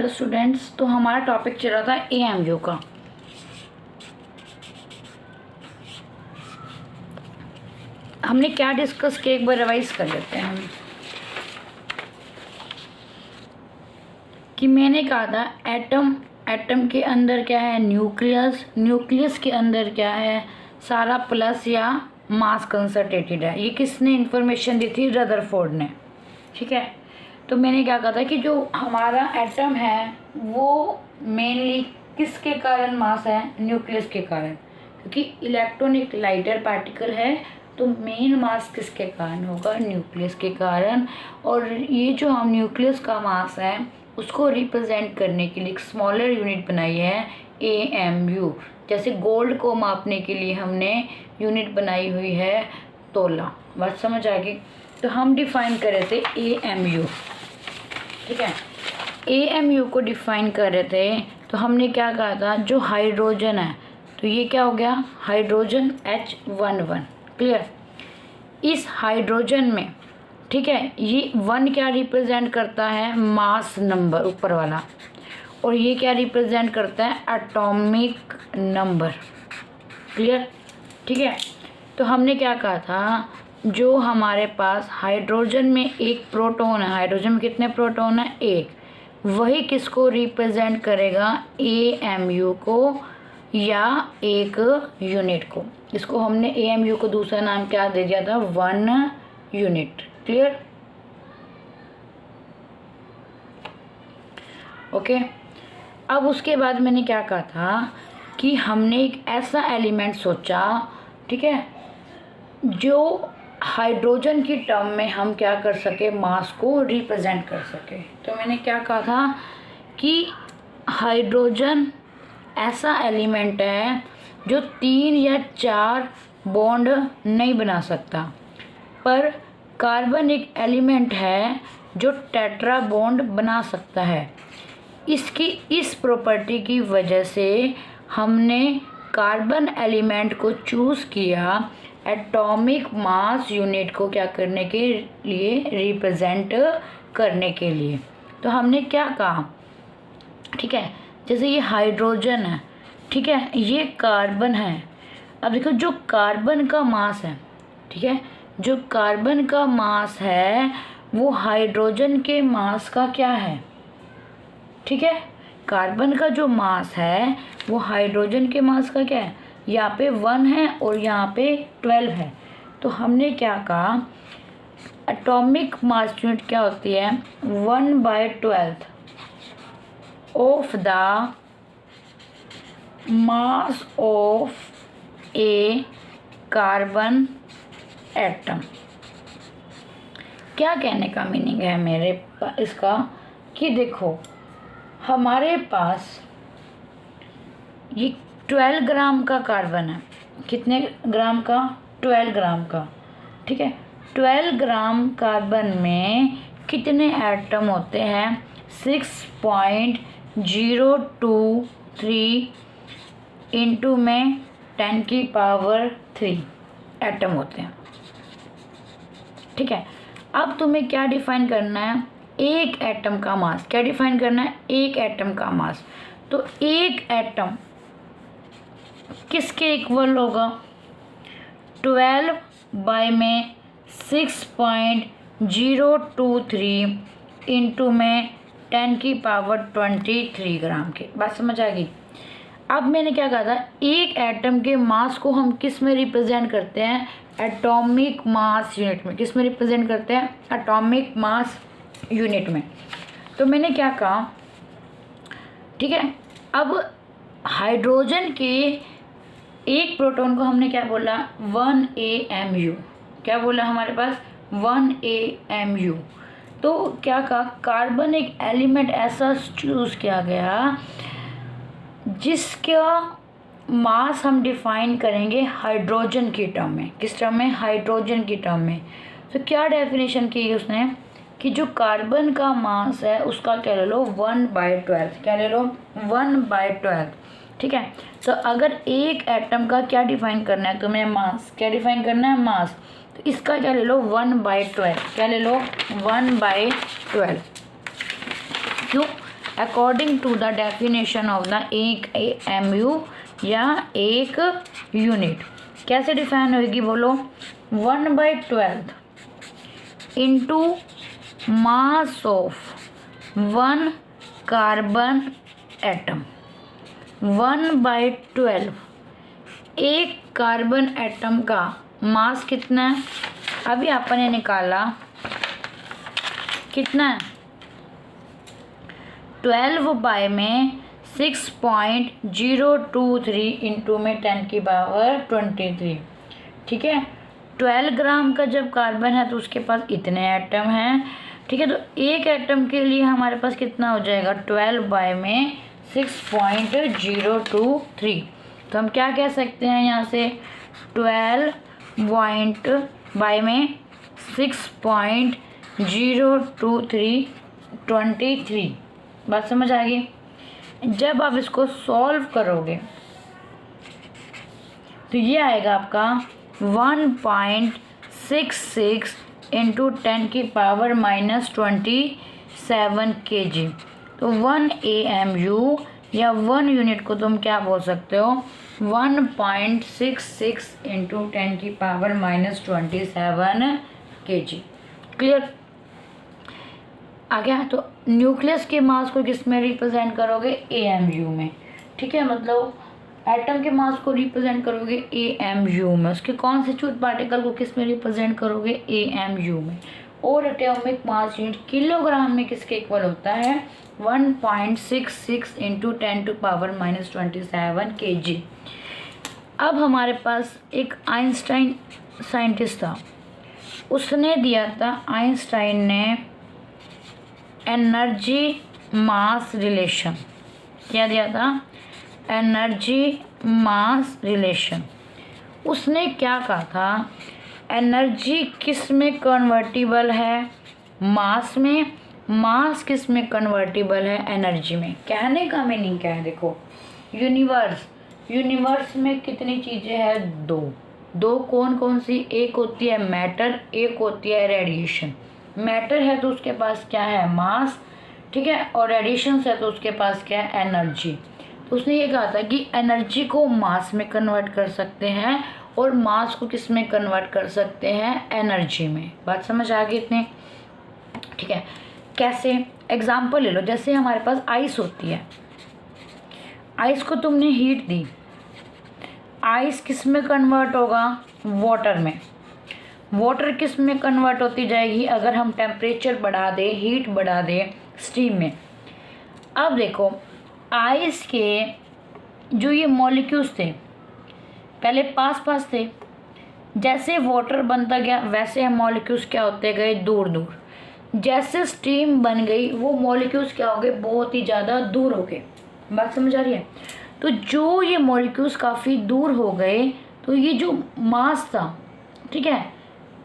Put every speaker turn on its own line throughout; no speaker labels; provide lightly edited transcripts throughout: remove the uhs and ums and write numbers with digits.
Hello students, तो हमारा topic चल रहा था एएमयू का। हमने क्या डिस्कस किया, एक बार रिवाइज कर लेते हैं हम। कि मैंने कहा था एटम के अंदर क्या है, न्यूक्लियस के अंदर क्या है, सारा प्लस या मास कंसंट्रेटेड है। ये किसने इन्फॉर्मेशन दी थी? रदरफोर्ड ने। ठीक है, तो मैंने क्या कहा था कि जो हमारा एटम है वो मेनली किसके कारण मास है? न्यूक्लियस के कारण, क्योंकि इलेक्ट्रॉन एक लाइटर पार्टिकल है, तो मेन मास किसके कारण होगा? न्यूक्लियस के कारण। और ये जो हम न्यूक्लियस का मास है उसको रिप्रेजेंट करने के लिए एक स्मॉलर यूनिट बनाई है एएमयू। जैसे गोल्ड को मापने के लिए हमने यूनिट बनाई हुई है तोला। बात समझ आ गई? तो हम डिफाइन कर रहे थे एएमयू। ठीक है, एएमयू को डिफाइन कर रहे थे, तो हमने क्या कहा था? जो हाइड्रोजन है, तो ये क्या हो गया? Hydrogen H11। क्लियर? इस हाइड्रोजन में, ठीक है, ये 1 क्या रिप्रेजेंट करता है? मास नंबर ऊपर वाला। और ये क्या रिप्रेजेंट करता है? Atomic number. क्लियर? ठीक है, तो हमने क्या कहा था? जो हमारे पास हाइड्रोजन में एक प्रोटॉन है, हाइड्रोजन में कितने प्रोटॉन है? एक। वही किसको रिप्रेजेंट करेगा? एएमयू को या एक यूनिट को। इसको हमने एएमयू को दूसरा नाम क्या दे दिया था? 1 यूनिट। क्लियर? ओके, अब उसके बाद मैंने क्या कहा था कि हमने एक ऐसा एलिमेंट सोचा, ठीक है, जो हाइड्रोजन की टर्म में हम क्या कर सके? मास को रिप्रेजेंट कर सके। तो मैंने क्या कहा था कि हाइड्रोजन ऐसा एलिमेंट है जो 3 या 4 बॉन्ड नहीं बना सकता, पर कार्बन एक एलिमेंट है जो टेट्रा बॉन्ड बना सकता है। इसकी इस प्रॉपर्टी की वजह से हमने कार्बन एलिमेंट को चूज़ किया एटॉमिक मास यूनिट को क्या करने के लिए? रिप्रेजेंट करने के लिए। तो हमने क्या कहा? ठीक है, जैसे ये हाइड्रोजन है, ठीक है, ये कार्बन है। अब देखो, जो कार्बन का मास है, ठीक है, जो कार्बन का मास है वो हाइड्रोजन के मास का क्या है? ठीक है, कार्बन का जो मास है वो हाइड्रोजन के मास का क्या है? यहाँ पे 1 है और यहाँ पे 12 है। तो हमने क्या कहा? एटॉमिक मास यूनिट क्या होती है? 1/12 of the mass of A carbon atom. क्या कहने का मीनिंग है मेरे इसका? कि देखो, हमारे पास ये 12 ग्राम का कार्बन है। कितने ग्राम का? 12 ग्राम का। ठीक है, 12 ग्राम कार्बन में कितने एटम होते हैं? 6.023 इंटू में 10⁻³ एटम होते हैं। ठीक है, अब तुम्हें क्या डिफाइन करना है? एक एटम का मास। क्या डिफाइन करना है? एक एटम का मास। तो एक एटम किसके इक्वल होगा? 12 बाय में 6.023 इंटू में 10⁻23 ग्राम के। बात समझ आ गई? अब मैंने क्या कहा था? एक एटम के मास को हम किस में रिप्रेजेंट करते हैं? एटॉमिक मास यूनिट में। किस में रिप्रेजेंट करते हैं? एटॉमिक मास यूनिट में। तो मैंने क्या कहा? ठीक है, अब हाइड्रोजन के एक प्रोटॉन को हमने क्या बोला? 1 AMU। क्या बोला हमारे पास? 1 AMU। तो क्या कहा? कार्बन एक एलिमेंट ऐसा चूज़ किया गया जिसका मास हम डिफाइन करेंगे हाइड्रोजन की टर्म में। किस टर्म में? हाइड्रोजन की टर्म में। तो क्या डेफिनेशन की उसने? कि जो कार्बन का मास है उसका क्या ले लो? 1/12। क्या ले लो? 1/12। ठीक है, तो अगर एक एटम का क्या डिफाइन करना है तुम्हें? मास। क्या डिफाइन करना है? मास। तो इसका क्या ले लो? 1/12। क्या ले लो? 1/12। क्यों? According to the definition of the एक AMU या एक यूनिट। कैसे डिफाइन होगी बोलो? 1/12 into mass of 1 carbon atom. 1/12 एक कार्बन एटम का मास कितना है? अभी आपने निकाला कितना है? 12 बाय में 6.023 इंटू में 10⁻23। ठीक है, 12 ग्राम का जब कार्बन है तो उसके पास इतने एटम हैं। ठीक है, तो एक एटम के लिए हमारे पास कितना हो जाएगा? 12 बाय में 6.023। तो हम क्या कह सकते हैं यहाँ से? 12 बाय में 6.023 बात समझ आ गई? जब आप इसको सॉल्व करोगे तो ये आएगा आपका 1.66 इंटू 10⁻⁻27 kg। तो 1 AMU या 1 यूनिट को तुम क्या बोल सकते हो? 1.66 इंटू 10⁻⁻27 kg। क्लियर? आ गया? तो न्यूक्लियस के मास को किस में रिप्रेजेंट करोगे? AMU में। ठीक है, मतलब एटम के मास को रिप्रेजेंट करोगे AMU में, उसके कॉन्स्टिट्यूट पार्टिकल को किस में रिप्रेजेंट करोगे? AMU में। और एटॉमिक मास यूनिट किलोग्राम में किसके इक्वल होता है? 1.66 इंटू 10⁻⁻27 kg। अब हमारे पास एक आइंस्टाइन साइंटिस्ट था, उसने दिया था, आइंस्टाइन ने एनर्जी मास रिलेशन। क्या दिया था? एनर्जी मास रिलेशन। उसने क्या कहा था? एनर्जी किस में कन्वर्टिबल है? मास में। मास किस में कन्वर्टिबल है? एनर्जी में। कहने का मीनिंग क्या है? देखो, यूनिवर्स में कितनी चीज़ें हैं? दो कौन कौन सी? एक होती है मैटर, एक होती है रेडिएशन। मैटर है तो उसके पास क्या है? मास। ठीक है, और रेडिएशन है तो उसके पास क्या है? एनर्जी। तो उसने ये कहा था कि एनर्जी को मास में कन्वर्ट कर सकते हैं और मास को किस में कन्वर्ट कर सकते हैं? एनर्जी में। बात समझ आ गई इतने? ठीक है, कैसे? एग्जाम्पल ले लो, जैसे हमारे पास आइस होती है, आइस को तुमने हीट दी, आइस किस में कन्वर्ट होगा? वाटर में। वाटर किस में कन्वर्ट होती जाएगी? अगर हम टेम्परेचर बढ़ा दें, हीट बढ़ा दें, स्टीम में। अब देखो, आइस के जो ये मॉलिक्यूल्स थे पहले पास थे, जैसे वाटर बनता गया वैसे मॉलिक्यूल्स क्या होते गए? दूर दूर। जैसे स्टीम बन गई वो मॉलिक्यूल्स क्या हो गए? बहुत ही ज़्यादा दूर हो गए। बात समझ आ रही है? तो जो ये मॉलिक्यूल्स काफ़ी दूर हो गए तो ये जो मास था, ठीक है,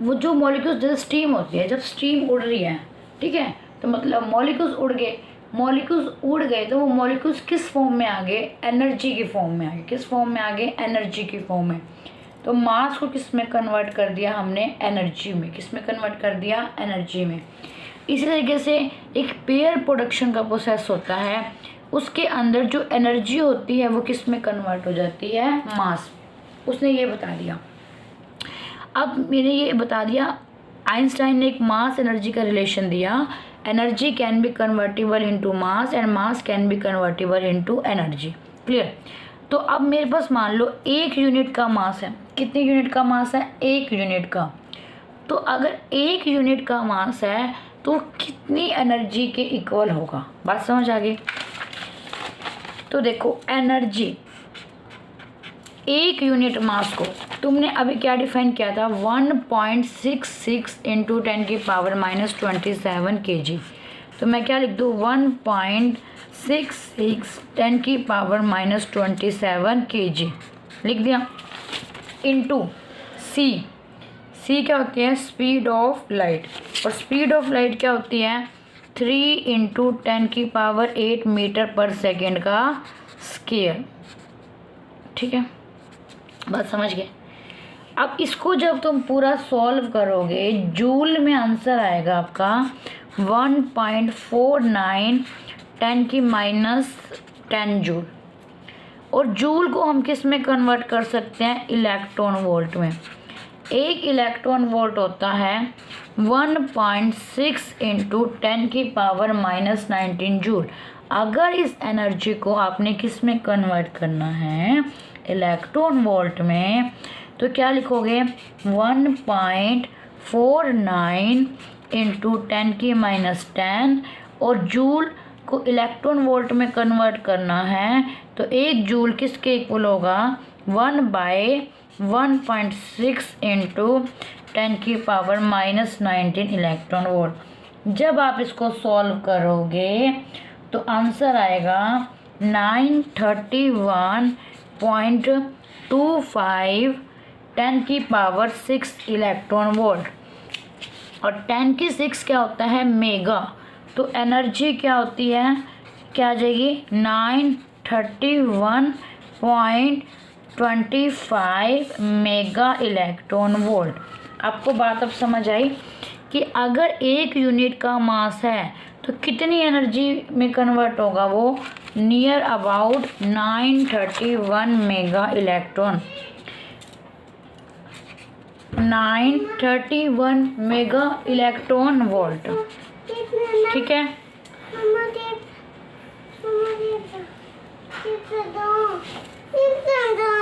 वो जो मॉलिक्यूल्स, जैसे स्टीम होती है, जब स्टीम उड़ रही है, ठीक है, तो मतलब मॉलिक्यूल्स उड़ गए। मॉलिक्यूल्स उड़ गए तो वो मॉलिक्यूल्स किस फॉर्म में आ गए? एनर्जी की फॉर्म में आ गए। किस फॉर्म में आ गए? एनर्जी की फॉर्म में। तो मास को किस में कन्वर्ट कर दिया हमने? एनर्जी में। किस में कन्वर्ट कर दिया? एनर्जी में। इसी तरीके से एक पेयर प्रोडक्शन का प्रोसेस होता है, उसके अंदर जो एनर्जी होती है वो किस में कन्वर्ट हो जाती है? मास। उसने ये बता दिया। अब मैंने ये बता दिया, आइंस्टाइन ने एक मास एनर्जी का रिलेशन दिया। Energy can be convertible into mass and mass can be convertible into energy. Clear? तो अब मेरे पास मान लो 1 यूनिट का मास है। कितने यूनिट का मास है? 1 यूनिट का। तो अगर 1 यूनिट का मास है तो कितनी एनर्जी के इक्वल होगा? बात समझ आ गई? तो देखो, एनर्जी 1 यूनिट मास को तुमने अभी क्या डिफाइन किया था? 1.66 इंटू 10⁻⁻27 kg। तो मैं क्या लिख दूँ? 1.66 10⁻⁻27 kg लिख दिया। इंटू सी क्या होती है? Speed of light. और स्पीड ऑफ लाइट क्या होती है? 3 इंटू 10⁸ मीटर पर सेकेंड का स्केयर। ठीक है, बात समझ गए? अब इसको जब तुम पूरा सॉल्व करोगे, जूल में आंसर आएगा आपका 1.49 10⁻10 जूल। और जूल को हम किस में कन्वर्ट कर सकते हैं? इलेक्ट्रॉन वोल्ट में। एक इलेक्ट्रॉन वोल्ट होता है 1.6 इंटू 10⁻19 जूल। अगर इस एनर्जी को आपने किस में कन्वर्ट करना है? इलेक्ट्रॉन वोल्ट में, तो क्या लिखोगे? 1.49 इंटू 10⁻10। और जूल को इलेक्ट्रॉन वोल्ट में कन्वर्ट करना है तो एक जूल किसके इक्वल होगा? 1/1.6 इंटू 10⁻19 इलेक्ट्रॉन वोल्ट। जब आप इसको सॉल्व करोगे तो आंसर आएगा 931.25 10⁻6 इलेक्ट्रॉन वोल्ट। और 10⁻6 क्या होता है? मेगा। तो एनर्जी क्या होती है? क्या आ जाएगी? 931.25 मेगा इलेक्ट्रॉन वोल्ट। आपको बात अब समझ आई कि अगर एक यूनिट का मास है तो कितनी एनर्जी में कन्वर्ट होगा? वो near about 931 mega electron 931 mega electron volt. ठीक है।